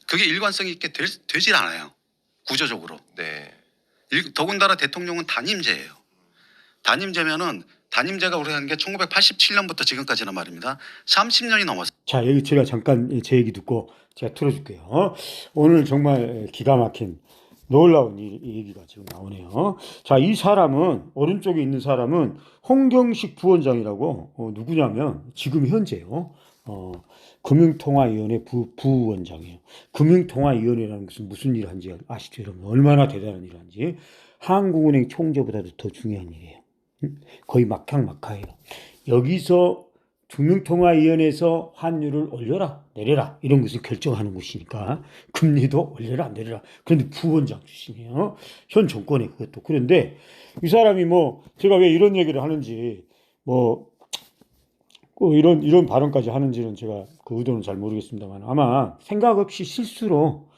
그게 일관성 있게 되질 않아요. 구조적으로. 네. 더군다나 대통령은 단임제예요. 단임제가 우리가 한 게 1987년부터 지금까지는 말입니다. 30년이 넘었어요. 자, 여기 제가 잠깐 제 얘기 듣고 제가 틀어줄게요. 오늘 정말 기가 막힌 놀라운 이 얘기가 지금 나오네요. 자, 이 사람은, 오른쪽에 있는 사람은 홍경식 부원장이라고, 누구냐면 지금 현재요. 금융통화위원회 부원장이에요. 금융통화위원회라는 것은 무슨 일을 하는지 아시죠, 여러분? 얼마나 대단한 일을 하는지. 한국은행 총재보다도 더 중요한 일이에요. 거의 막강막하예요. 여기서 금융통화위원회에서 환율을 올려라 내려라 이런 것을 결정하는 곳이니까 금리도 올려라 내려라. 그런데 부원장 출신이에요. 현 정권의 그것도. 그런데 이 사람이 뭐 제가 왜 이런 얘기를 하는지 뭐 이런 발언까지 하는지는 제가 그 의도는 잘 모르겠습니다만 아마 생각 없이 실수로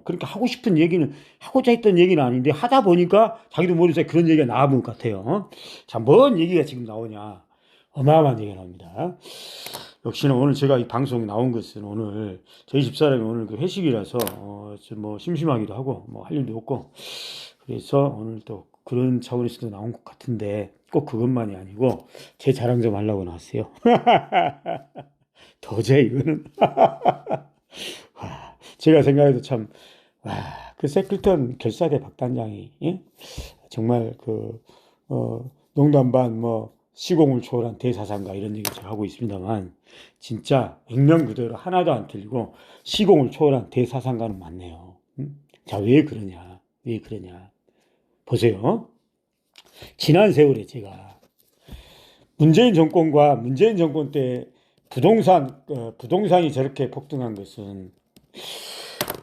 그러니까 하고 싶은 얘기는 하고자 했던 얘기는 아닌데 하다 보니까 자기도 모르게 그런 얘기가 나온 것 같아요. 자, 뭔 얘기가 지금 나오냐. 어마어마한 얘기가 나옵니다. 역시나 오늘 제가 이 방송에 나온 것은 오늘 저희 집사람이 오늘 그 회식이라서 좀 뭐 심심하기도 하고 뭐 할 일도 없고 그래서 오늘 또 그런 차원에서도 나온 것 같은데 꼭 그것만이 아니고 제 자랑 좀 하려고 나왔어요. 도저히 이거는 제가 생각해도 참 그 세클턴 결사대 박단장이 예? 정말 그 농담 반 뭐 시공을 초월한 대사상가 이런 얘기 제가 하고 있습니다만 진짜 액면 그대로 하나도 안 틀리고 시공을 초월한 대사상가는 맞네요. 자, 왜 그러냐 보세요. 지난 세월에 제가 문재인 정권 때 부동산이 저렇게 폭등한 것은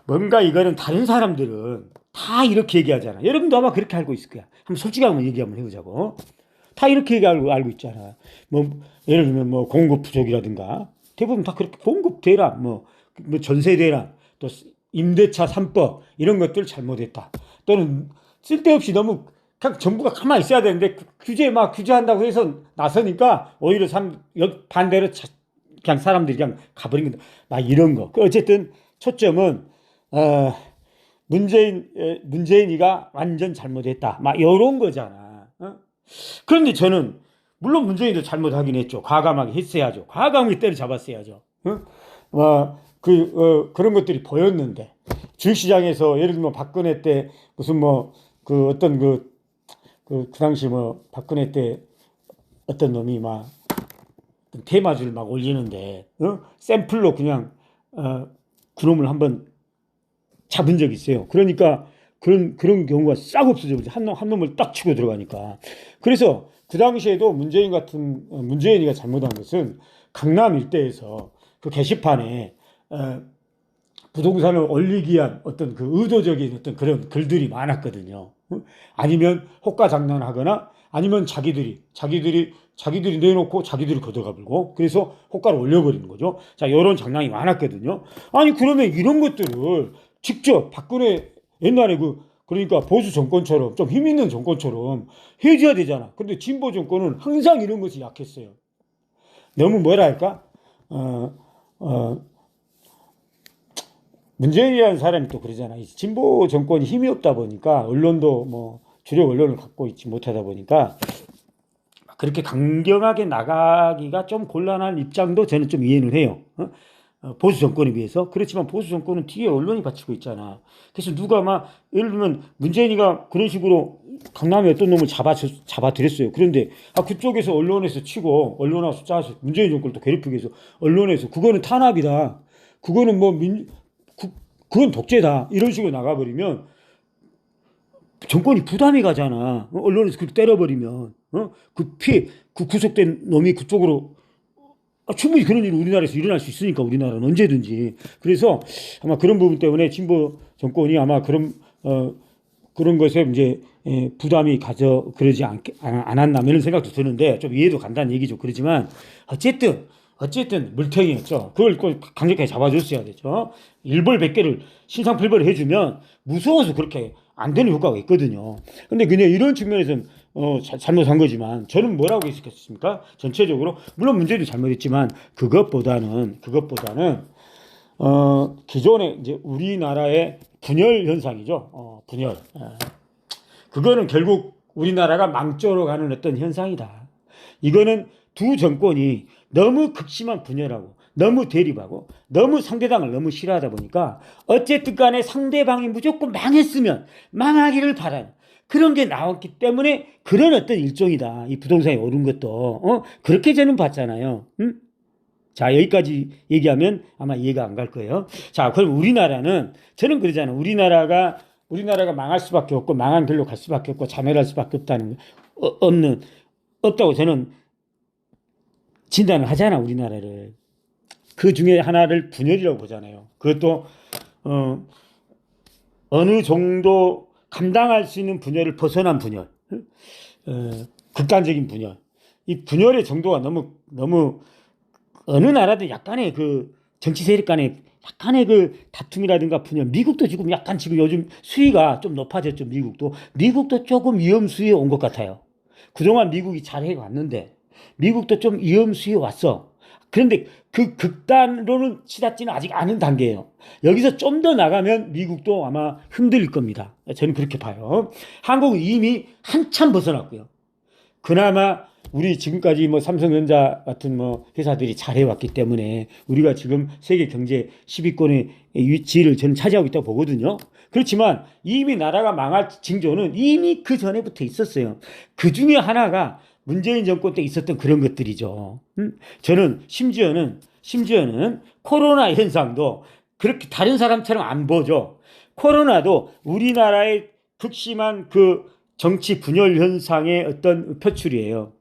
뭔가 이거는 다른 사람들은 다 이렇게 얘기하잖아. 여러분도 아마 그렇게 알고 있을 거야. 한번 솔직하게 한번 얘기 한번 해보자고. 다 이렇게 알고 있잖아. 뭐 예를 들면 뭐 공급 부족이라든가 대부분 다 그렇게 공급 대란, 뭐 전세 대란, 또 임대차 3법 이런 것들 잘못했다. 또는 쓸데없이 너무 그냥 정부가 가만히 있어야 되는데 규제한다고 해서 나서니까 오히려 반대로 그냥 사람들이 그냥 가버린 건다. 막 이런 거. 어쨌든 초점은 문재인이가 완전 잘못했다. 막 이런 거잖아. 그런데 저는 물론 문재인도 잘못하긴 했죠. 과감하게 했어야죠. 과감하게 때려잡았어야죠. 그런 것들이 보였는데 주식시장에서 예를 들면 박근혜 때 무슨 뭐 그 어떤 그 당시 뭐 박근혜 때 어떤 놈이 막 테마주를 막 올리는데 샘플로 그냥 그놈을 한번 잡은 적이 있어요. 그러니까 그런 경우가 싹 없어져 버리죠. 한 놈을 딱 치고 들어가니까. 그래서 그 당시에도 문재인이가 잘못한 것은 강남 일대에서 그 게시판에 부동산을 올리기 위한 어떤 그 의도적인 어떤 그런 글들이 많았거든요. 아니면 호가장난하거나 아니면 자기들이 내놓고 자기들이 걷어가 버리고 그래서 호가를 올려버리는 거죠. 자, 이런 장난이 많았거든요. 아니 그러면 이런 것들을 직접 박근혜 옛날에 그러니까 보수 정권처럼 좀 힘 있는 정권처럼 해줘야 되잖아. 근데 진보 정권은 항상 이런 것이 약했어요. 너무 뭐랄까 문재인이라는 사람이 또 그러잖아. 진보 정권이 힘이 없다 보니까 언론도 뭐 주력 언론을 갖고 있지 못하다 보니까 그렇게 강경하게 나가기가 좀 곤란한 입장도 저는 좀 이해는 해요. 보수 정권에 비해서. 그렇지만 보수 정권은 뒤에 언론이 받치고 있잖아. 그래서 누가 막 예를 들면 문재인이가 그런 식으로 강남에 어떤 놈을 잡아들였어요. 그런데 그쪽에서 언론에서 치고 언론하고 짜서 문재인 정권을 또 괴롭히기 위해서 언론에서 그거는 탄압이다. 그거는 그건 독재다. 이런 식으로 나가버리면 정권이 부담이 가잖아. 언론에서 그렇게 때려버리면 그 구속된 놈이 그쪽으로 충분히 그런 일이 우리나라에서 일어날 수 있으니까 우리나라는 언제든지. 그래서 아마 그런 부분 때문에 진보 정권이 아마 그런 것에 이제 부담이 그러지 않았나 이런 생각도 드는데 좀 이해도 간다는 얘기죠. 그렇지만 어쨌든 물탱이였죠. 그걸 꼭 강력하게 잡아줬어야 되죠. 일벌백계를 신상필벌을 해주면 무서워서 그렇게 안 되는 효과가 있거든요. 근데 그냥 이런 측면에서는 잘못한 거지만 저는 뭐라고 했겠습니까? 전체적으로 물론 문재인도 잘못했지만 그것보다는 기존에 이제 우리나라의 분열 현상이죠. 분열. 그거는 결국 우리나라가 망조로 가는 어떤 현상이다. 이거는 두 정권이 너무 극심한 분열하고 너무 대립하고 너무 상대방을 너무 싫어하다 보니까 어쨌든 간에 상대방이 무조건 망했으면 망하기를 바라는 그런 게 나왔기 때문에 그런 어떤 일종이다. 이 부동산이 오른 것도 그렇게 저는 봤잖아요. 응? 자, 여기까지 얘기하면 아마 이해가 안 갈 거예요. 자, 그럼 우리나라는 저는 그러잖아요. 우리나라가 망할 수밖에 없고 망한 길로 갈 수밖에 없고 자멸할 수밖에 없다는 없다고 저는 진단을 하잖아. 우리나라를 그 중에 하나를 분열이라고 보잖아요. 그것도 어느 정도 감당할 수 있는 분열을 벗어난 분열, 극단적인 분열. 이 분열의 정도가 너무 어느 나라든 약간의 그 정치 세력 간의 약간의 그 다툼이라든가 분열. 미국도 지금 약간 지금 요즘 수위가 좀 높아졌죠. 미국도 조금 위험 수위에 온 것 같아요. 그동안 미국이 잘해 왔는데 미국도 좀 위험 수위에 왔어. 그런데 그 극단으로는 치닫지는 아직 않은 단계예요. 여기서 좀 더 나가면 미국도 아마 흔들릴 겁니다. 저는 그렇게 봐요. 한국은 이미 한참 벗어났고요. 그나마 우리 지금까지 뭐 삼성전자 같은 뭐 회사들이 잘해왔기 때문에 우리가 지금 세계 경제 10위권의 위치를 저는 차지하고 있다고 보거든요. 그렇지만 이미 나라가 망할 징조는 이미 그 전에부터 있었어요. 그 중에 하나가 문재인 정권 때 있었던 그런 것들이죠. 저는 심지어는 코로나 현상도 그렇게 다른 사람처럼 안 보죠. 코로나도 우리나라의 극심한 그 정치 분열 현상의 어떤 표출이에요.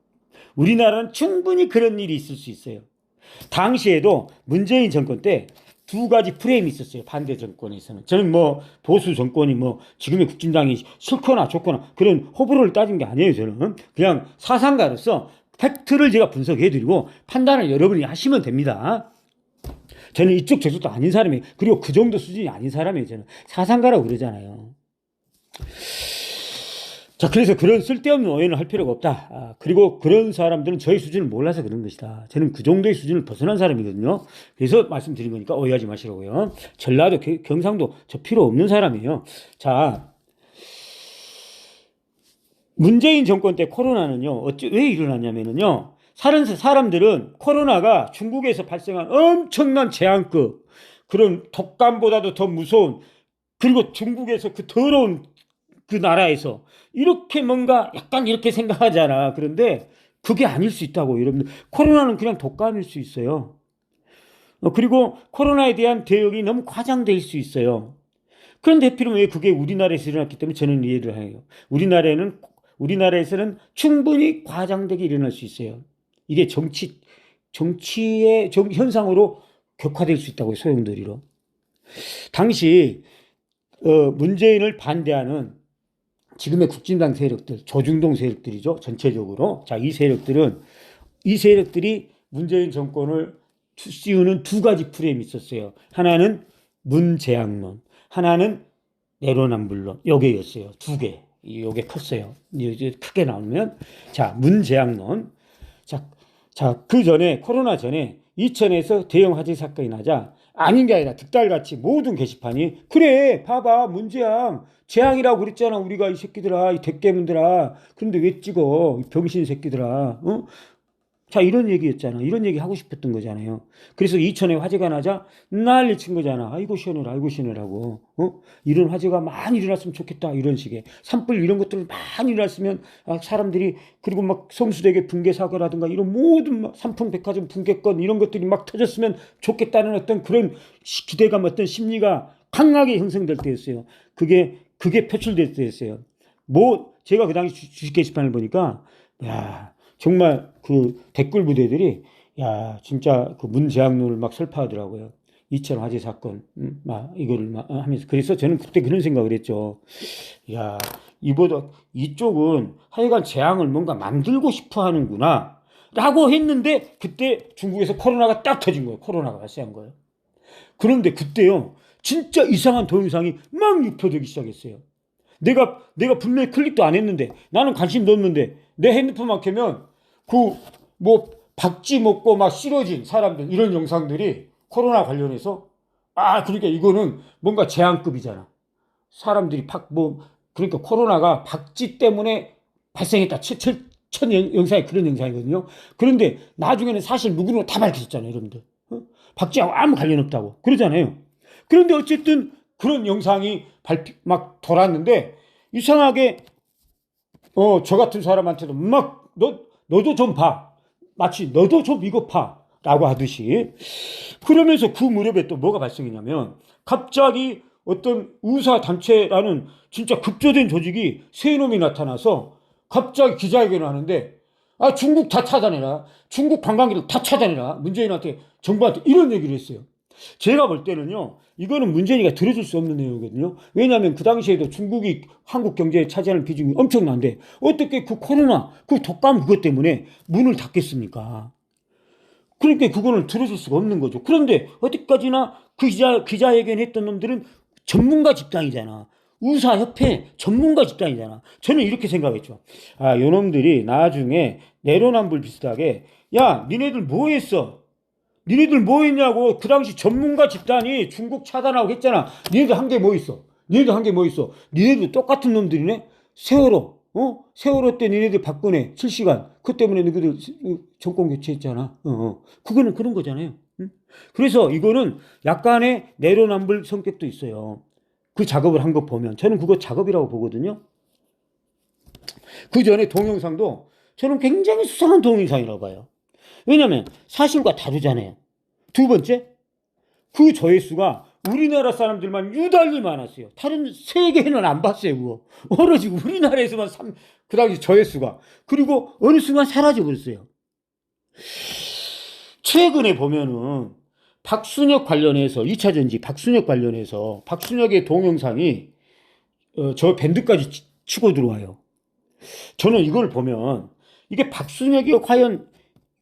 우리나라는 충분히 그런 일이 있을 수 있어요. 당시에도 문재인 정권 때 두 가지 프레임이 있었어요. 반대 정권에서는. 저는 뭐 보수 정권이 뭐 지금의 국진당이 싫거나 좋거나 그런 호불호를 따진 게 아니에요. 저는 그냥 사상가로서 팩트를 제가 분석해드리고 판단을 여러분이 하시면 됩니다. 저는 이쪽 저쪽도 아닌 사람이에요. 그리고 그 정도 수준이 아닌 사람이에요. 저는 사상가라고 그러잖아요. 자, 그래서 그런 쓸데없는 오해는 할 필요가 없다. 그리고 그런 사람들은 저의 수준을 몰라서 그런 것이다. 저는 그 정도의 수준을 벗어난 사람이거든요. 그래서 말씀드린 거니까 오해하지 마시라고요. 전라도, 경상도 저 필요 없는 사람이에요. 자, 문재인 정권 때 코로나는요, 왜 일어났냐면요, 사람들은 코로나가 중국에서 발생한 엄청난 재앙급, 그런 독감보다도 더 무서운, 그리고 중국에서 그 더러운 그 나라에서 이렇게 뭔가 약간 이렇게 생각하잖아. 그런데 그게 아닐 수 있다고 여러분들. 코로나는 그냥 독감일 수 있어요. 그리고 코로나에 대한 대응이 너무 과장될 수 있어요. 그런데 하필이면 왜 그게 우리나라에서 일어났기 때문에 저는 이해를 해요. 우리나라에서는 충분히 과장되게 일어날 수 있어요. 이게 정치의 현상으로 격화될 수 있다고 소용돌이로. 당시 문재인을 반대하는 지금의 국진당 세력들, 조중동 세력들이죠. 전체적으로. 자, 이 세력들이 문재인 정권을 씌우는 두 가지 프레임이 있었어요. 하나는 문재앙론, 하나는 내로남불론. 요게였어요. 두 개. 요게 컸어요. 이제 크게 나오면 자, 문재앙론. 자, 그 전에 코로나 전에 이천에서 대형 화재 사건이 나자 아닌 게 아니라 득달같이 모든 게시판이 그래 봐봐 문재앙 재앙이라고 그랬잖아 우리가 이 새끼들아 이 대깨문들아 그런데 왜 찍어 이 병신 새끼들아 자 이런 얘기였잖아. 이런 얘기 하고 싶었던 거잖아요. 그래서 이천에 화재가 나자 난리 친 거잖아. 아이고 시원해라고 이런 화재가 많이 일어났으면 좋겠다 이런 식의 산불 이런 것들 많이 일어났으면 사람들이 그리고 막 성수대교 붕괴 사고라든가 이런 모든 막 삼풍백화점 붕괴건 이런 것들이 막 터졌으면 좋겠다는 어떤 그런 기대감 어떤 심리가 강하게 형성될 때였어요. 그게 표출될 때였어요. 뭐 제가 그 당시 주식 게시판을 보니까 야 정말 그 댓글 부대들이 야 진짜 그 문재앙론을 막 설파하더라고요. 이천 화재 사건 막 이거를 막 하면서 그래서 저는 그때 그런 생각을 했죠. 야 이쪽은 하여간 재앙을 뭔가 만들고 싶어 하는구나 라고 했는데 그때 중국에서 코로나가 딱 터진 거예요. 코로나가 발생한 거예요. 그런데 그때요 진짜 이상한 동영상이 막 유포되기 시작했어요. 내가 분명히 클릭도 안 했는데 나는 관심도 없는데 내 핸드폰만 켜면 뭐 박쥐 먹고 막 쓰러진 사람들 이런 영상들이 코로나 관련해서 그러니까 이거는 뭔가 재앙급이잖아. 사람들이 그러니까 코로나가 박쥐 때문에 발생했다. 첫 영상이 그런 영상이거든요. 그런데 나중에는 사실 무근으로 다 밝혀졌잖아요, 여러분들. 박쥐하고 아무 관련 없다고. 그러잖아요. 그런데 어쨌든 그런 영상이 막 돌았는데, 이상하게, 저 같은 사람한테도 너도 좀 봐. 마치 너도 좀 이거 봐. 라고 하듯이. 그러면서 그 무렵에 또 뭐가 발생했냐면, 갑자기 어떤 의사단체라는 진짜 급조된 조직이 세 놈이 나타나서 갑자기 기자회견을 하는데, 중국 다 차단해라. 중국 관광객을 다 차단해라. 문재인한테, 정부한테 이런 얘기를 했어요. 제가 볼 때는요, 이거는 문재인이가 들어줄 수 없는 내용이거든요. 왜냐하면 그 당시에도 중국이 한국 경제에 차지하는 비중이 엄청난데, 어떻게 그 코로나, 그 독감 그것 때문에 문을 닫겠습니까? 그러니까 그거는 들어줄 수가 없는 거죠. 그런데 어디까지나 그 기자회견 했던 놈들은 전문가 집단이잖아. 의사협회 전문가 집단이잖아. 저는 이렇게 생각했죠. 요 놈들이 나중에 내로남불 비슷하게, 야, 니네들 뭐 했어? 니네들 뭐 했냐고. 그 당시 전문가 집단이 중국 차단하고 했잖아. 니네들 한 게 뭐 있어? 니네들 한 게 뭐 있어? 니네들 똑같은 놈들이네? 세월호 때 니네들 박근혜 7시간. 그 때문에 너희들 정권 교체했잖아. 그거는 그런 거잖아요. 응? 그래서 이거는 약간의 내로남불 성격도 있어요. 그 작업을 한 거 보면. 저는 그거 작업이라고 보거든요. 그 전에 동영상도 저는 굉장히 수상한 동영상이라고 봐요. 왜냐면 사실과 다르잖아요. 두 번째, 그 조회수가 우리나라 사람들만 유달리 많았어요. 다른 세계는 안 봤어요, 그거. 오로지 우리나라에서만 그 당시 조회수가. 그리고 어느 순간 사라져 버렸어요. 최근에 보면은 박순혁 관련해서 2차 전지 박순혁 관련해서 박순혁의 동영상이 저 밴드까지 치고 들어와요. 저는 이걸 보면 이게 박순혁이 과연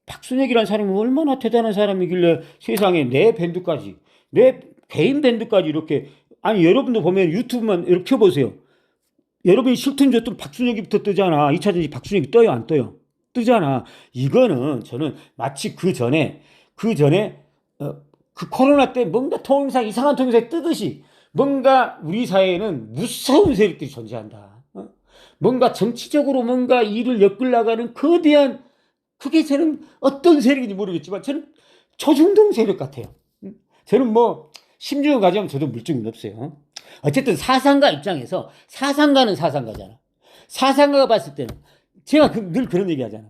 박순혁이라는 사람이 얼마나 대단한 사람이길래 세상에 내 밴드까지, 내 개인 밴드까지 이렇게. 아니, 여러분도 보면 유튜브만 이렇게 켜보세요. 여러분이 싫든 좋든 박순혁이부터 뜨잖아. 2차 전지 박순혁이 떠요, 안 떠요? 뜨잖아. 이거는 저는 마치 그 전에 그 코로나 때 뭔가 동영상, 이상한 동영상이 뜨듯이 뭔가 우리 사회에는 무서운 세력들이 존재한다. 뭔가 정치적으로 뭔가 일을 엮으려가는 거대한, 그게 저는 어떤 세력인지 모르겠지만 저는 조중동 세력 같아요. 저는 뭐 심증을 가지면 저도 물증은 없어요. 어쨌든 사상가 입장에서, 사상가는 사상가잖아. 사상가가 봤을 때는 제가 늘 그런 얘기 하잖아.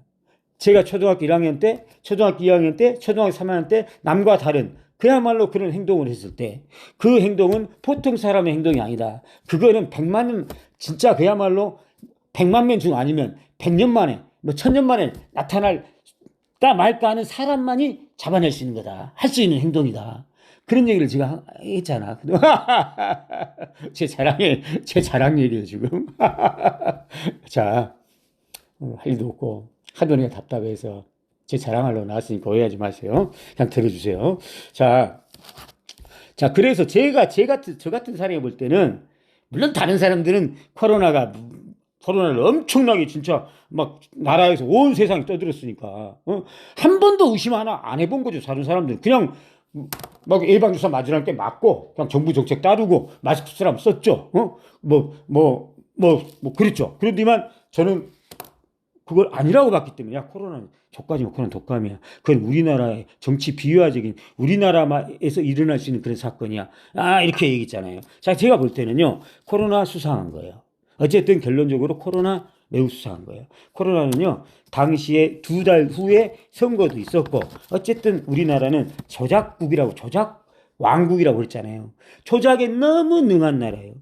제가 초등학교 1학년 때, 초등학교 2학년 때, 초등학교 3학년 때 남과 다른 그야말로 그런 행동을 했을 때 그 행동은 보통 사람의 행동이 아니다. 그거는 100만 년, 진짜 그야말로 100만 명 중 아니면 100년 만에, 뭐 1000년 만에 나타날까 말까 하는 사람만이 잡아낼 수 있는 거다. 할 수 있는 행동이다. 그런 얘기를 제가 했잖아. 제 자랑 얘기예요, 지금. 자, 할 일도 없고, 하도 내가 답답해서 제 자랑하려고 나왔으니까 오해하지 마세요. 그냥 들어주세요. 자, 그래서 저 같은 사람이 볼 때는, 물론 다른 사람들은 코로나를 엄청나게 진짜 막 나라에서 온 세상이 떠들었으니까, 한 번도 의심 하나 안 해본 거죠. 다른 사람들은 그냥 막 예방주사 맞으라는 게 맞고 그냥 정부 정책 따르고 마스크 쓰라면 썼죠. 그랬죠. 그런데만 저는 그걸 아니라고 봤기 때문에, 야, 코로나는 족가지만 코로나는 독감이야. 그건 우리나라의 정치 비유화적인, 우리나라에서 일어날 수 있는 그런 사건이야. 이렇게 얘기했잖아요. 자, 제가 볼 때는요, 코로나 수상한 거예요. 어쨌든 결론적으로 코로나 매우 수상한 거예요. 코로나는요, 당시에 2달 후에 선거도 있었고, 어쨌든 우리나라는 조작 왕국이라고 그랬잖아요. 조작에 너무 능한 나라예요.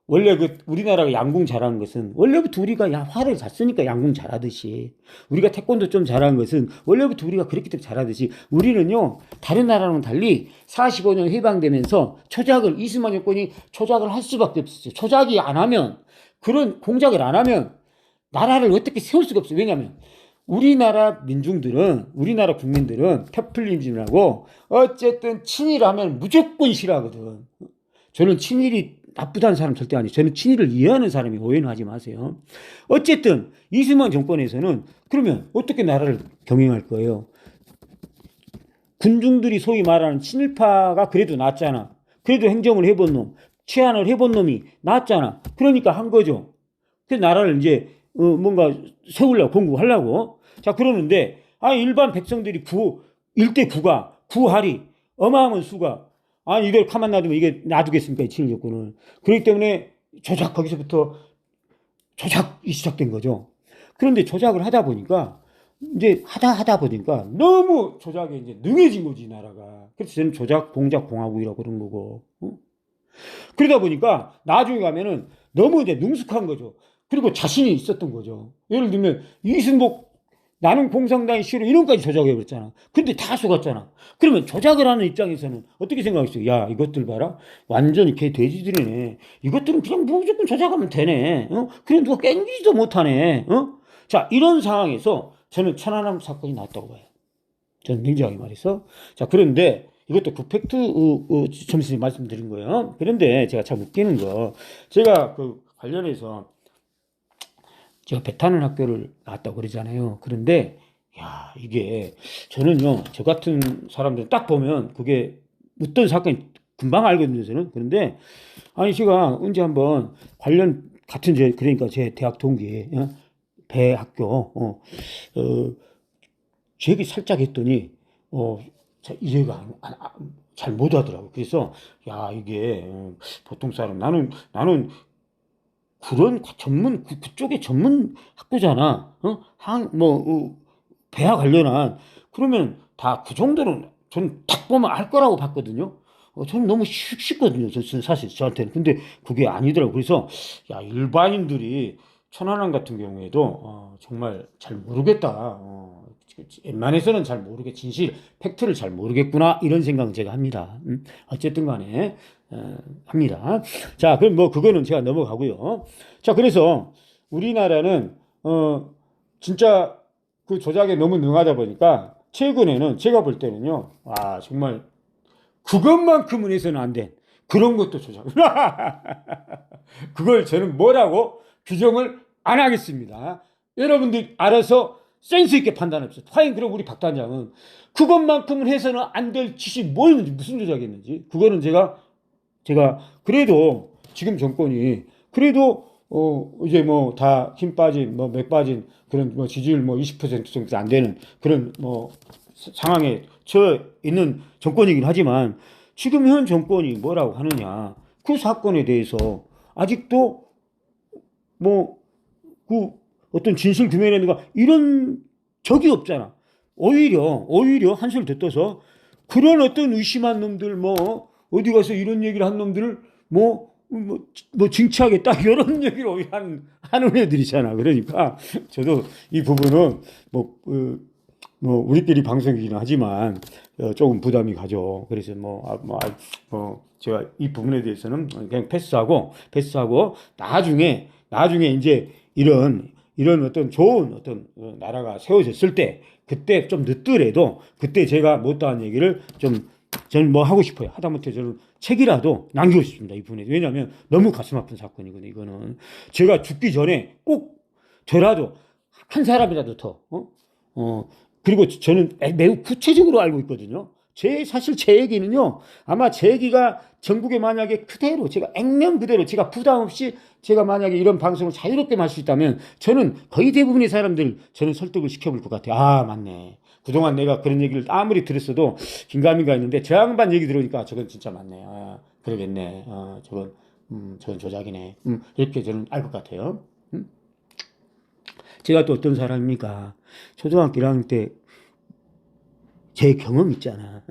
원래 우리나라가 양궁 잘하는 것은, 원래부터 우리가 활을 잘 쓰니까 양궁 잘하듯이, 우리가 태권도 좀 잘하는 것은 원래부터 우리가 그렇기 때문에 잘하듯이, 우리는요, 다른 나라랑은 달리 45년 해방되면서 이승만 정권이 조작을 할 수밖에 없었어요. 조작이 안 하면, 그런 공작을 안 하면 나라를 어떻게 세울 수가 없어요. 왜냐하면 우리나라 국민들은 포퓰리즘이라고 어쨌든 친일하면 무조건 싫어하거든. 저는 친일이 나쁘다는 사람 절대 아니에요. 저는 친일을 이해하는 사람이, 오해는 하지 마세요. 어쨌든 이승만 정권에서는 그러면 어떻게 나라를 경영할 거예요? 군중들이 소위 말하는 친일파가 그래도 낫잖아. 그래도 행정을 해본 놈, 치안을 해본 놈이 낫잖아. 그러니까 한 거죠. 그 나라를 이제 뭔가 세우려고 공국하려고. 자, 그러는데 일반 백성들이 일대 구가 구할이 어마어마한 수가 이걸 가만 놔두면 이게 놔두겠습니까? 이 친일 정권을. 그렇기 때문에 거기서부터 조작이 시작된 거죠. 그런데 조작을 하다 보니까 이제 하다 보니까 너무 조작에 이제 능해진 거지, 이 나라가. 그래서 저는 조작 공작 공화국이라고 그런 거고. 그러다 보니까 나중에 가면은 너무 이제 능숙한 거죠. 그리고 자신이 있었던 거죠. 예를 들면 이승복 나는 공산당이 싫어 이런 까지 조작해버렸잖아. 근데 다 속았잖아. 그러면 조작을 하는 입장에서는 어떻게 생각했어요? 야, 이것들 봐라. 완전히 개 돼지들이네. 이것들은 그냥 무조건 조작하면 되네. 그래 누가 깬지도 못하네. 자, 이런 상황에서 저는 천안함 사건이 났다고 봐요. 저는 굉장히 말해서. 자, 그런데 이것도 그 팩트 점심 말씀드린 거예요. 그런데 제가 참 웃기는 거, 제가 그 관련해서 제가 배타는 학교를 나왔다고 그러잖아요. 그런데 야, 이게 저는요, 저 같은 사람들 딱 보면 그게 어떤 사건이 금방 알거든요, 저는. 그런데 제가 언제 한번 관련 같은 그러니까 제 대학 동기 배 학교 제 얘기 살짝 했더니 이해가 잘 못하더라고. 그래서 야, 이게 보통 사람 나는 그런 전문 그쪽에 전문 학교잖아. 배와 관련한 그러면 다 그 정도는 전 딱 보면 알 거라고 봤거든요. 저는 너무 쉽거든요. 사실 저한테는. 근데 그게 아니더라고. 그래서 야, 일반인들이 천안함 같은 경우에도 정말 잘 모르겠다. 웬만해서는 잘 모르게 진실 팩트를 잘 모르겠구나 이런 생각은 제가 합니다. 어쨌든 간에 합니다. 자, 그럼 뭐 그거는 제가 넘어가고요. 자, 그래서 우리나라는 진짜 그 조작에 너무 능하다 보니까 최근에는 제가 볼 때는요, 정말 그것만큼은 해서는 안 된 그런 것도 조작. 그걸 저는 뭐라고 규정을 안 하겠습니다. 여러분들 알아서 센스 있게 판단합시다. 과연 그럼 우리 박 단장은 그것만큼은 해서는 안 될 짓이 뭐였는지, 무슨 조작이었는지, 그거는 제가 그래도 지금 정권이 그래도 이제 뭐 다 힘 빠진 맥 빠진 그런 지지율 20% 정도 안 되는 그런 상황에 처해 있는 정권이긴 하지만 지금 현 정권이 뭐라고 하느냐, 그 사건에 대해서 아직도 그 어떤 진실 규명이라든가 이런 적이 없잖아. 오히려 한술 더 떠서 그런 어떤 의심한 놈들 어디 가서 이런 얘기를 한 놈들을 징치하겠다 이런 얘기를 오히려 하는 애들이잖아. 그러니까 저도 이 부분은 우리끼리 방송이긴 하지만 조금 부담이 가죠. 그래서 제가 이 부분에 대해서는 그냥 패스하고 나중에 이제 이런 어떤 좋은 어떤 나라가 세워졌을 때 그때 좀 늦더라도 그때 제가 못다한 얘기를 저는 하고 싶어요. 하다못해 저는 책이라도 남기고 싶습니다. 이 부분에. 왜냐하면 너무 가슴 아픈 사건이거든요. 이거는 제가 죽기 전에 꼭 저라도 한 사람이라도 더 그리고 저는 매우 구체적으로 알고 있거든요. 사실 제 얘기는요, 아마 제 얘기가 전국에 만약에 그대로 제가 액면 그대로 제가 부담 없이 제가 만약에 이런 방송을 자유롭게 할 수 있다면 저는 거의 대부분의 사람들 저는 설득을 시켜볼 것 같아요. 맞네. 그동안 내가 그런 얘기를 아무리 들었어도 긴가민가 했는데 저 양반 얘기 들으니까 저건 진짜 맞네. 그러겠네. 저건 조작이네. 이렇게 저는 알 것 같아요. 제가 또 어떤 사람입니까? 초등학교 1학년 때 제 경험 있잖아.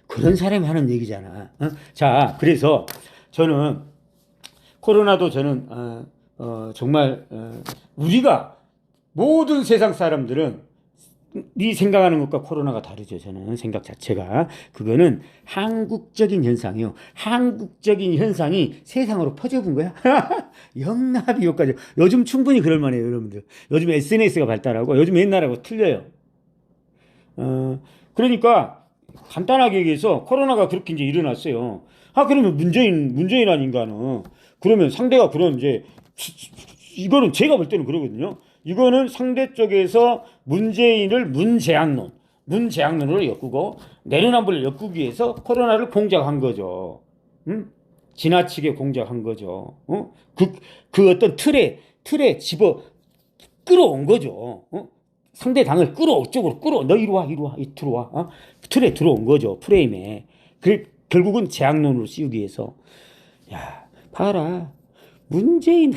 그런 사람이 하는 얘기잖아. 자, 그래서 저는 코로나도 저는 정말 우리가 모든 세상 사람들은 네 생각하는 것과 코로나가 다르죠. 저는 생각 자체가 그거는 한국적인 현상이요. 한국적인 현상이 세상으로 퍼져본 거야. 영납이 여기까지. 요즘 충분히 그럴 만해요, 여러분들. 요즘 SNS가 발달하고 요즘 옛날하고 틀려요. 그러니까 간단하게 얘기해서 코로나가 그렇게 이제 일어났어요. 그러면 문재인 아닌가는 그러면 상대가 그런 이제 이거는 제가 볼 때는 그러거든요. 이거는 상대 쪽에서 문재인을 문재양론 문재학론을 엮고 내로남불을 엮기 위해서 코로나를 공작한 거죠. 응? 지나치게 공작한 거죠. 그 어떤 틀에 집어 끌어온 거죠. 상대 당을 이쪽으로 너 이리 와, 이 들어와. 틀에 들어온 거죠. 프레임에. 결국은 재학론으로 씌우기 위해서. 야, 봐라. 문재인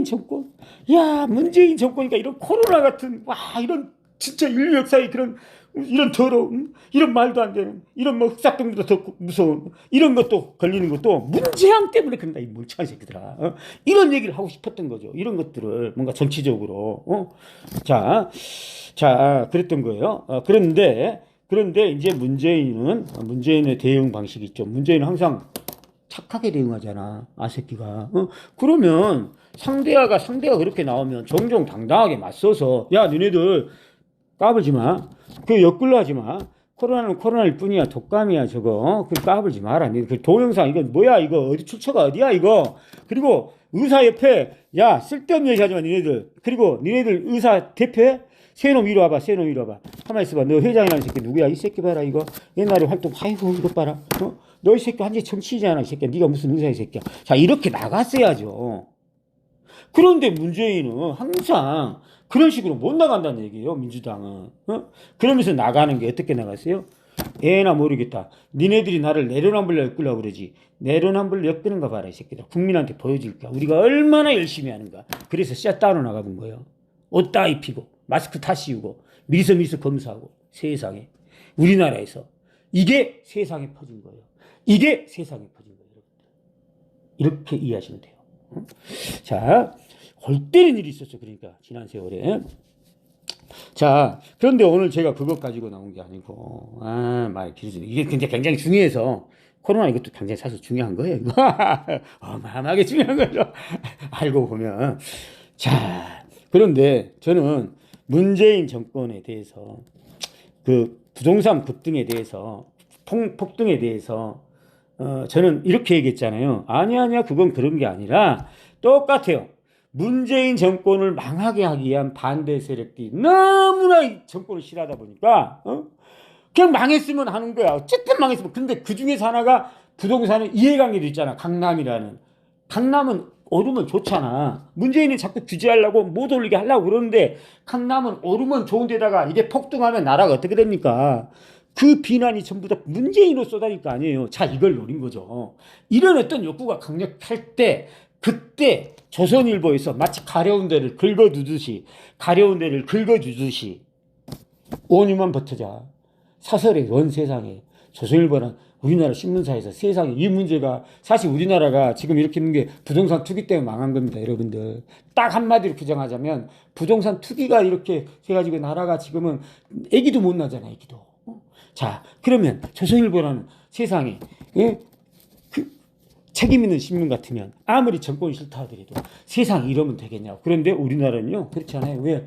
정권. 야, 문재인 정권이니까 이런 코로나 같은, 이런 진짜 인류 역사의 이런 더러운, 이런 말도 안 되는, 이런 뭐 흑사병보다 더 무서운, 이런 것도 걸리는 것도 문재인 때문에 그런다, 이 몰창한 새끼들아. 이런 얘기를 하고 싶었던 거죠. 이런 것들을 뭔가 정치적으로. 자, 그랬던 거예요. 그런데 이제 문재인의 대응 방식이 있죠. 문재인은 항상 착하게 대응하잖아, 아새끼가. 그러면 상대가 그렇게 나오면 종종 당당하게 맞서서, 야, 너네들 까불지 마. 그 엮으려 하지 마. 코로나는 코로나일 뿐이야. 독감이야, 저거. 그 까불지 마라. 그 동영상, 이거 뭐야, 이거. 어디 출처가 어디야, 이거. 그리고 의사 옆에, 야, 쓸데없는 얘기 하지 마, 니네들. 그리고 니네들 의사 대표해? 새놈 이리 와봐, 가만히 있어봐. 너 회장이라는 새끼 누구야? 이 새끼 봐라, 이거. 옛날에 활동, 아이고, 이것 봐라. 너 이 새끼 완전 정치인이잖아, 이 새끼야. 네가 무슨 의사야, 이 새끼야. 자, 이렇게 나갔어야죠. 그런데 문재인은 항상 그런 식으로 못 나간다는 얘기예요, 민주당은. 그러면서 나가는 게 어떻게 나갔어요? 애나 모르겠다. 니네들이 나를 내로남불로 엮으려고 그러지. 내로남불로 엮는 거 봐라, 이 새끼들. 국민한테 보여줄까? 우리가 얼마나 열심히 하는가. 그래서 샷다운을 나가는 거예요. 옷 다 입히고, 마스크 다 씌우고, 미리서 검사하고, 세상에. 우리나라에서. 이게 세상에 퍼진 거예요. 이게 세상에 퍼진 거예요. 이렇게 이해하시면 돼요. 자, 골 때리는 일이 있었죠. 그러니까 지난 세월에. 자, 그런데 오늘 제가 그것 가지고 나온 게 아니고, 말 길어지네. 이게 굉장히 중요해서 코로나 이것도 굉장히 사실 중요한 거예요. 이거 어마어마하게 중요한 거죠. 알고 보면. 자, 그런데 저는 문재인 정권에 대해서 그 부동산 급등에 대해서 폭등에 대해서 저는 이렇게 얘기했잖아요. 아니야, 그건 그런 게 아니라 똑같아요. 문재인 정권을 망하게 하기 위한 반대 세력들이 너무나 이 정권을 싫어하다 보니까 그냥 망했으면 하는 거야. 어쨌든 망했으면. 근데 그 중에서 하나가 부동산의 이해관계도 있잖아. 강남이라는. 강남은 오르면 좋잖아. 문재인이 자꾸 규제하려고 못 올리게 하려고 그러는데 강남은 오르면 좋은데다가 이게 폭등하면 나라가 어떻게 됩니까? 그 비난이 전부 다 문재인으로 쏟아질 거 아니에요. 자, 이걸 노린 거죠. 이런 어떤 욕구가 강력할 때 그때 조선일보에서 마치 가려운 데를 긁어주듯이 원유만 버텨자. 사설의 원 세상에 조선일보는 우리나라 신문사에서 세상에 이 문제가 사실 우리나라가 지금 이렇게 있는 게 부동산 투기 때문에 망한 겁니다, 여러분들. 딱 한마디로 규정하자면 부동산 투기가 이렇게 해가지고 나라가 지금은 애기도 못 나잖아, 애기도. 자, 그러면 조선일보라는 세상에 그 책임 있는 신문 같으면 아무리 정권이 싫다 하더라도 세상이 이러면 되겠냐고. 그런데 우리나라는요 그렇지 않아요. 왜?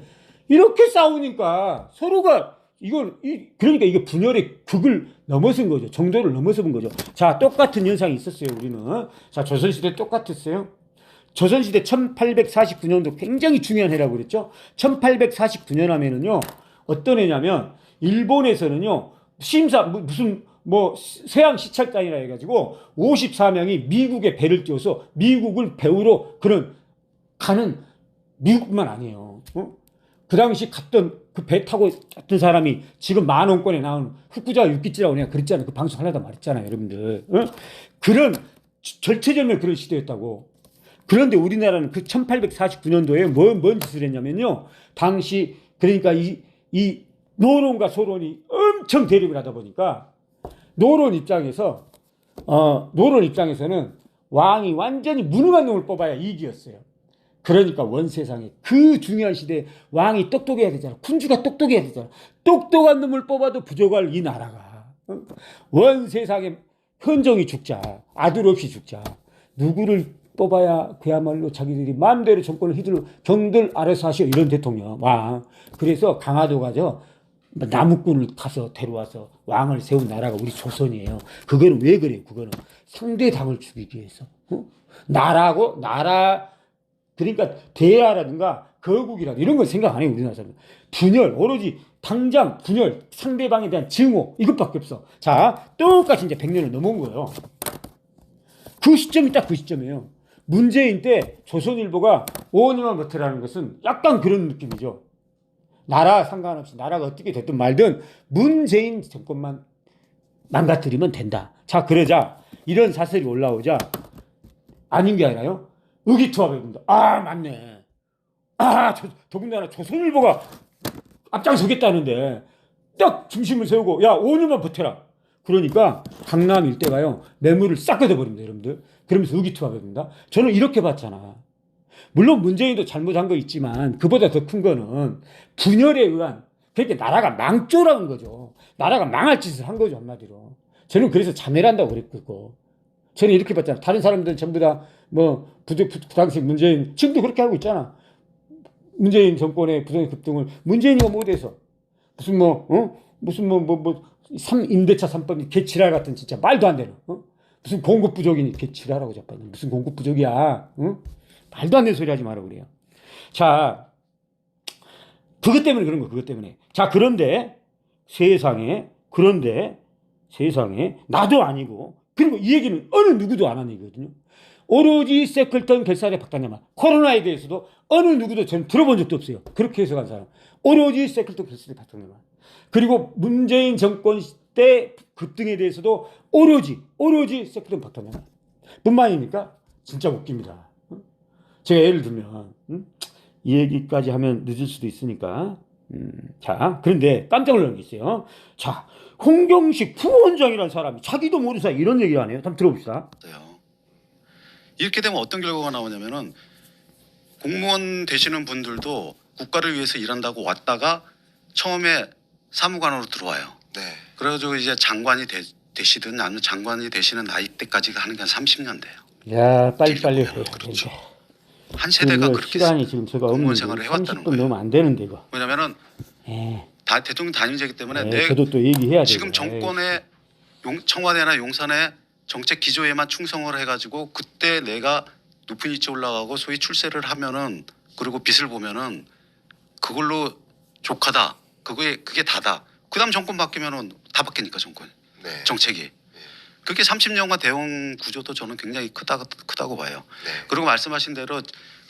이렇게 싸우니까 서로가 그러니까 이게 분열의 극을 넘어선 거죠. 정도를 넘어선 거죠. 자, 똑같은 현상이 있었어요, 우리는. 자, 조선시대 똑같았어요. 조선시대 1849년도 굉장히 중요한 해라고 그랬죠. 1849년 하면은요 어떤 해냐면 일본에서는요 무슨 서양 시찰단이라 해가지고 54명이 미국에 배를 띄워서 미국을 배우러 가는 미국뿐만 아니에요. 그 당시 갔던 그 배 타고 갔던 사람이 지금 만원권에 나온 흑구자와 육기지라고 내가 그랬잖아요. 그 방송 하려다 말했잖아요, 여러분들. 그런 절체절명 그런 시대였다고. 그런데 우리나라는 그 1849년도에 뭔 짓을 했냐면요. 당시 그러니까 이 노론과 소론이 엄청 대립을 하다 보니까 노론 입장에서는 왕이 완전히 무능한 놈을 뽑아야 이익이었어요. 그러니까 원세상에 그 중요한 시대에 왕이 똑똑해야 되잖아. 군주가 똑똑해야 되잖아. 똑똑한 놈을 뽑아도 부족할 이 나라가. 원세상에 헌정이 죽자. 아들 없이 죽자. 누구를 뽑아야 그야말로 자기들이 마음대로 정권을 휘둘러 경들 알아서 하시오. 이런 대통령 왕. 그래서 강화도 가서 나무꾼을 가서 데려와서 왕을 세운 나라가 우리 조선이에요. 그거는 왜 그래요? 그거는 상대 당을 죽이기 위해서. 나라 그러니까 대야라든가 거국이라든가 이런 걸 생각 안 해요, 우리나라 사람은. 분열, 오로지 당장 분열, 상대방에 대한 증오 이것밖에 없어. 자, 똑같이 이제 100년을 넘어온 거예요. 그 시점이 딱 그 시점이에요. 문재인 때 조선일보가 5년만 버텨라는 것은 약간 그런 느낌이죠. 나라 상관없이 나라가 어떻게 됐든 말든 문재인 정권만 망가뜨리면 된다. 자, 그러자 이런 사설이 올라오자 아닌 게 아니라요. 의기투합해 봅니다. 아, 맞네. 아, 더군다나 조선일보가 앞장서겠다는데 딱 중심을 세우고 야, 5년만 버텨라. 그러니까 강남 일대가요. 매물을 싹 걷어버립니다, 여러분들. 그러면서 의기투합해 봅니다. 저는 이렇게 봤잖아. 물론 문재인도 잘못한 거 있지만 그보다 더 큰 거는 분열에 의한 그러니까 나라가 망조라는 거죠. 나라가 망할 짓을 한 거죠, 한마디로. 저는 그래서 자멸한다고 그랬고 저는 이렇게 봤잖아. 다른 사람들은 전부 다 뭐 그 당시 문재인 지금도 그렇게 하고 있잖아. 문재인 정권의 부동산 급등을 문재인이가 못해서 무슨 무슨 3임대차 3법 개치랄 같은 진짜 말도 안 되는 무슨 공급 부족이니 개치랄하고 자빠져. 무슨 공급 부족이야. 말도 안 되는 소리 하지 마라 그래요. 자, 그것 때문에 그런 거 그것 때문에. 자, 그런데 세상에 나도 아니고 그리고 이 얘기는 어느 누구도 안 하는 얘기거든요. 오로지 세클턴 결사의 박단야만 코로나에 대해서도 어느 누구도 저는 들어본 적도 없어요. 그렇게 해석한 사람. 오로지 세클턴 결사의 박단야만. 그리고 문재인 정권 때 급등에 대해서도 오로지 세클턴 박단야만. 뿐만이니까 진짜 웃깁니다. 제가 예를 들면 이 얘기까지 하면 늦을 수도 있으니까 자, 그런데 깜짝 놀란 게 있어요. 자, 홍경식 부원장이라는 사람이 자기도 모르는 사이 이런 얘기를 하네요. 한번 들어봅시다. 이렇게 되면 어떤 결과가 나오냐면은 공무원 되시는 분들도 국가를 위해서 일한다고 왔다가 처음에 사무관으로 들어와요. 네. 그래가지고 이제 장관이 되시든 아니면 장관이 되시는 나이 때까지 하는 게 한 30년 돼요. 야, 빨리빨리 해야 그렇죠. 한 세대가 그렇게 시간이 지금 제가 공무원 없는데 생활을 해왔다는 30분 거예요. 넘으면 안 되는데 이거. 왜냐면은 다 대통령 단임제이기 때문에 저도 또 얘기해야 돼요. 지금 정권의 청와대나 용산의 정책 기조에만 충성을 해가지고 그때 내가 높은 위치에 올라가고 소위 출세를 하면은 그리고 빛을 보면은 그걸로 족하다. 그게 다다. 그다음 정권 바뀌면은 다 바뀌니까 정권 네. 정책이. 그게 30년간 대응 구조도 저는 굉장히 크다고 봐요. 네. 그리고 말씀하신 대로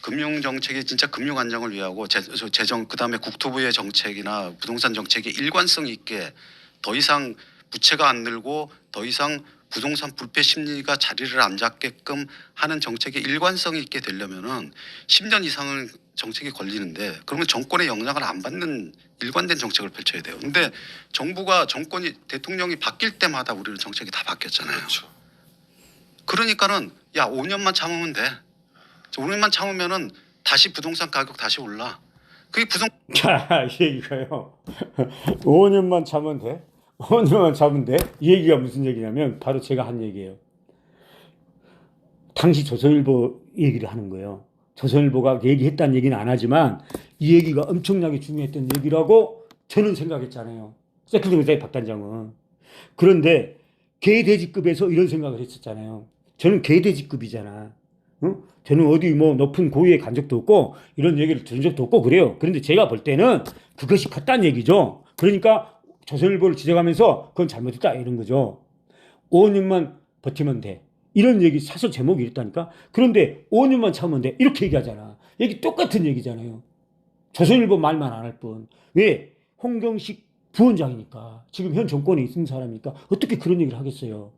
금융 정책이 진짜 금융 안정을 위하고 재정 그다음에 국토부의 정책이나 부동산 정책이 일관성 있게 더 이상 부채가 안 늘고 더 이상 부동산 불패 심리가 자리를 안 잡게끔 하는 정책이 일관성이 있게 되려면은 10년 이상은 정책이 걸리는데 그러면 정권의 영향을 안 받는 일관된 정책을 펼쳐야 돼요. 근데 정권이 대통령이 바뀔 때마다 우리는 정책이 다 바뀌었잖아요. 그렇죠. 그러니까는 야 5년만 참으면 돼. 5년만 참으면은 다시 부동산 가격 다시 올라. 그게 자, 이 얘기가요. 5년만 참으면 돼? 5년만 참으면 돼? 이 얘기가 무슨 얘기냐면 바로 제가 한 얘기예요. 당시 조선일보 얘기를 하는 거예요. 조선일보가 얘기했다는 얘기는 안 하지만 이 얘기가 엄청나게 중요했던 얘기라고 저는 생각했잖아요. 세클리그사의 박 단장은. 그런데 개돼지급에서 이런 생각을 했었잖아요. 저는 개돼지급이잖아. 응? 저는 어디 뭐 높은 고위에 간 적도 없고 이런 얘기를 들은 적도 없고 그래요. 그런데 제가 볼 때는 그것이 컸다는 얘기죠. 그러니까 조선일보를 지적하면서 그건 잘못했다 이런 거죠. 5년만 버티면 돼. 이런 얘기 사설 제목이 이랬다니까. 그런데 5년만 참으면 돼. 이렇게 얘기하잖아. 얘기 똑같은 얘기잖아요. 조선일보 말만 안 할 뿐. 왜? 홍경식 부원장이니까. 지금 현 정권에 있는 사람이니까 어떻게 그런 얘기를 하겠어요.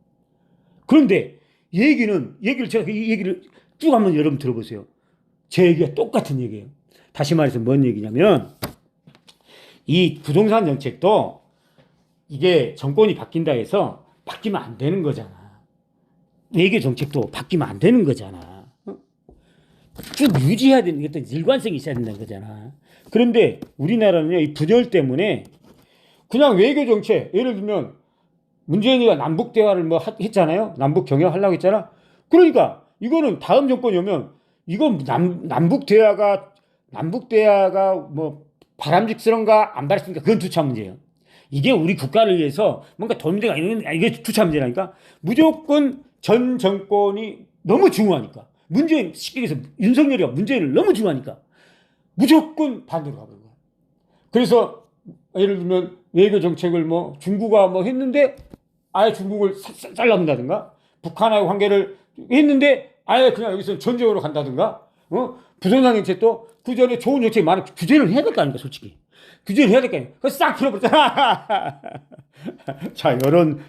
그런데 제가 이 얘기를 쭉 한번 여러분 들어보세요. 제 얘기가 똑같은 얘기예요. 다시 말해서 뭔 얘기냐면 이 부동산 정책도 이게 정권이 바뀐다 해서 바뀌면 안 되는 거잖아. 외교 정책도 바뀌면 안 되는 거잖아. 쭉 유지해야 되는 어떤 일관성이 있어야 된다는 거잖아. 그런데 우리나라는요, 이 분열 때문에 그냥 외교 정책, 예를 들면 문재인이가 남북 대화를 뭐 했잖아요. 남북 경협 하려고 했잖아. 그러니까 이거는 다음 정권이 오면 이건 남북 대화가 뭐 바람직스러운가 안 바람직스러운가 그건 두차 문제예요. 이게 우리 국가를 위해서 뭔가 도움되가 있는 이게 두차 문제라니까. 무조건 전 정권이 너무 중요하니까. 문재인 쉽게 얘기해서 윤석열이가 문재인을 너무 중요하니까 무조건 반대로 가버린 거야. 그래서 예를 들면 외교 정책을 뭐 중국과 뭐 했는데 아예 중국을 잘라낸다든가, 북한하고 관계를 했는데 아예 그냥 여기서 전쟁으로 간다든가, 부동산 정책도 그 전에 좋은 정책이 많아. 규제를 해야 될 거 아닙니까, 솔직히. 규제를 해야 될 거 아닙니까? 그거 싹 풀어버렸잖아. 자,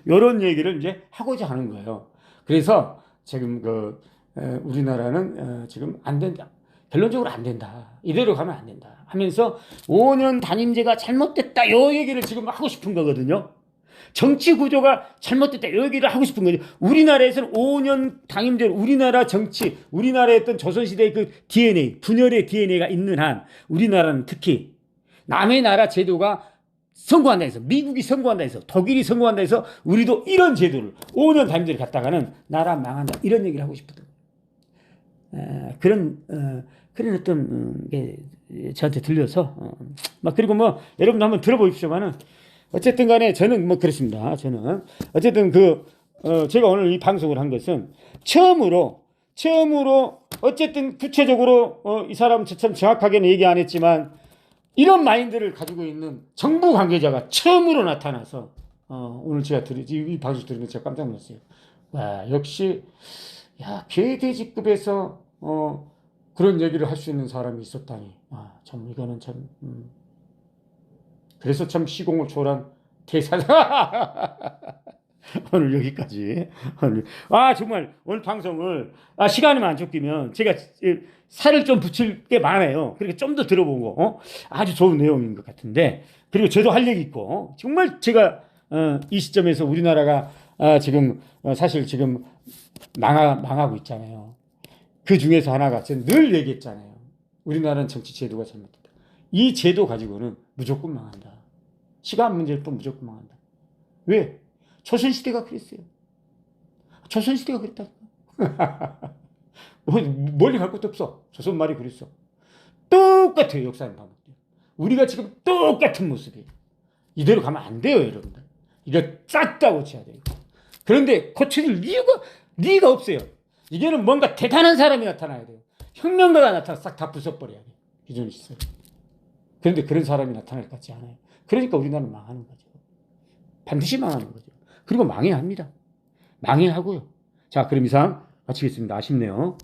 요런 얘기를 이제 하고자 하는 거예요. 그래서 지금 우리나라는 지금 안 된다. 결론적으로 안 된다. 이대로 가면 안 된다. 하면서 5년 단임제가 잘못됐다. 요 얘기를 지금 하고 싶은 거거든요. 정치 구조가 잘못됐다. 요 얘기를 하고 싶은 거죠. 우리나라에서는 5년 단임제로 우리나라 정치, 우리나라에 어떤 조선시대의 그 DNA, 분열의 DNA가 있는 한 우리나라는 특히 남의 나라 제도가 선고한다 해서, 미국이 선고한다 해서, 독일이 선고한다 해서 우리도 이런 제도를 5년 단임제를 갖다가는 나라 망한다. 이런 얘기를 하고 싶거든요. 그런 어떤 게 저한테 들려서 막 그리고 뭐 여러분도 한번 들어보십시오만은 어쨌든 간에 저는 뭐 그렇습니다. 저는 어쨌든 제가 오늘 이 방송을 한 것은 처음으로 어쨌든 구체적으로 이 사람 참 정확하게는 얘기 안 했지만 이런 마인드를 가지고 있는 정부 관계자가 처음으로 나타나서 오늘 제가 이 방송 들으면서 제가 깜짝 놀랐어요. 와, 역시 개돼지급에서 그런 얘기를 할 수 있는 사람이 있었다니. 참 이거는 참 그래서 참 시공을 초월한 대사자. 오늘 여기까지. 정말 오늘 방송을 시간이만 안 쫓기면 제가 살을 좀 붙일 게 많아요. 그러니까 좀 더 들어보고 아주 좋은 내용인 것 같은데, 그리고 저도 할 얘기 있고 정말 제가 이 시점에서 우리나라가 지금 사실 지금 망하고 있잖아요. 그 중에서 하나가 저는 늘 얘기했잖아요. 우리나라는 정치 제도가 잘못됐다. 이 제도 가지고는 무조건 망한다. 시간 문제일 뿐 무조건 망한다. 왜? 조선시대가 그랬어요. 조선시대가 그랬다니까. 멀리 갈 것도 없어. 조선 말이 그랬어. 똑같아요. 역사는 반복돼요. 우리가 지금 똑같은 모습이에요. 이대로 가면 안 돼요, 여러분들. 이거 싹 다 고쳐야 돼요. 그런데 고쳐질 리가 없어요. 이게는 뭔가 대단한 사람이 나타나야 돼요. 혁명가가 나타나 싹 다 부숴버려야 돼요. 기존 시설. 그런데 그런 사람이 나타날 것 같지 않아요. 그러니까 우리나라는 망하는 거죠. 반드시 망하는 거죠. 그리고 망해야 합니다. 망해야 하고요. 자, 그럼 이상 마치겠습니다. 아쉽네요.